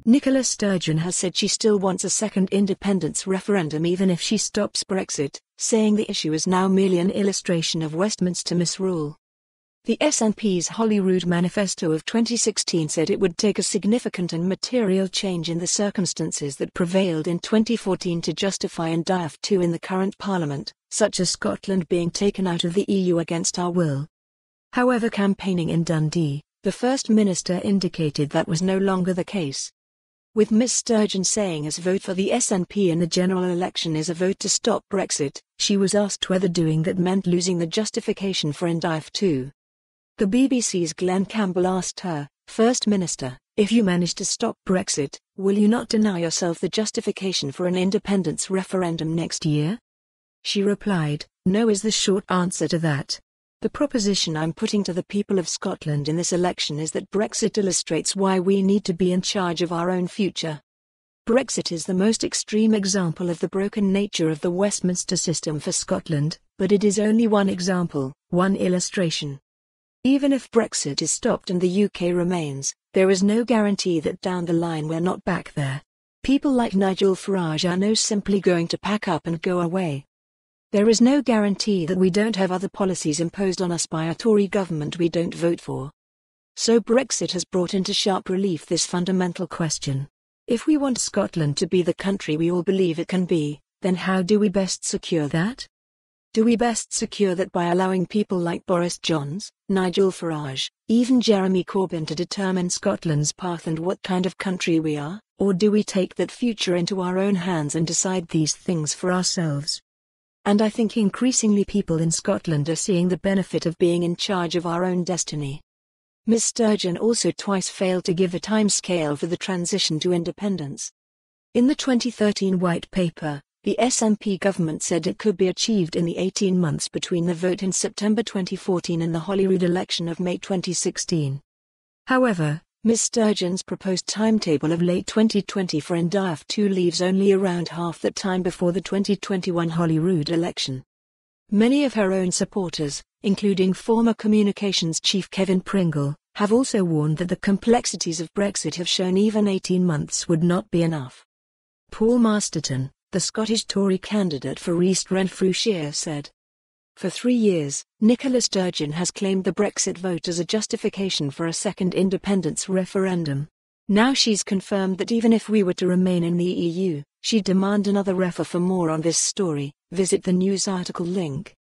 Nicola Sturgeon has said she still wants a second independence referendum even if she stops Brexit, saying the issue is now merely an illustration of Westminster misrule. The SNP's Holyrood manifesto of 2016 said it would take a significant and material change in the circumstances that prevailed in 2014 to justify Indyref2 in the current Parliament, such as Scotland being taken out of the EU against our will. However, campaigning in Dundee, the First Minister indicated that was no longer the case. With Ms Sturgeon saying a vote for the SNP in the general election is a vote to stop Brexit, she was asked whether doing that meant losing the justification for Indyref2. The BBC's Glenn Campbell asked her, "First Minister, if you manage to stop Brexit, will you not deny yourself the justification for an independence referendum next year?" She replied, "No is the short answer to that. The proposition I'm putting to the people of Scotland in this election is that Brexit illustrates why we need to be in charge of our own future. Brexit is the most extreme example of the broken nature of the Westminster system for Scotland, but it is only one example, one illustration. Even if Brexit is stopped and the UK remains, there is no guarantee that down the line we're not back there. People like Nigel Farage are no simply going to pack up and go away. There is no guarantee that we don't have other policies imposed on us by a Tory government we don't vote for. So Brexit has brought into sharp relief this fundamental question. If we want Scotland to be the country we all believe it can be, then how do we best secure that? Do we best secure that by allowing people like Boris Johnson, Nigel Farage, even Jeremy Corbyn to determine Scotland's path and what kind of country we are, or do we take that future into our own hands and decide these things for ourselves? And I think increasingly people in Scotland are seeing the benefit of being in charge of our own destiny. Ms Sturgeon also twice failed to give a timescale for the transition to independence. In the 2013 White Paper, the SNP government said it could be achieved in the 18 months between the vote in September 2014 and the Holyrood election of May 2016. However, Ms Sturgeon's proposed timetable of late 2020 for Indyref2 leaves only around half that time before the 2021 Holyrood election. Many of her own supporters, including former Communications Chief Kevin Pringle, have also warned that the complexities of Brexit have shown even 18 months would not be enough. Paul Masterton, the Scottish Tory candidate for East Renfrewshire, said, "For 3 years, Nicola Sturgeon has claimed the Brexit vote as a justification for a second independence referendum. Now she's confirmed that even if we were to remain in the EU, she'd demand another refer. For more on this story, visit the news article link.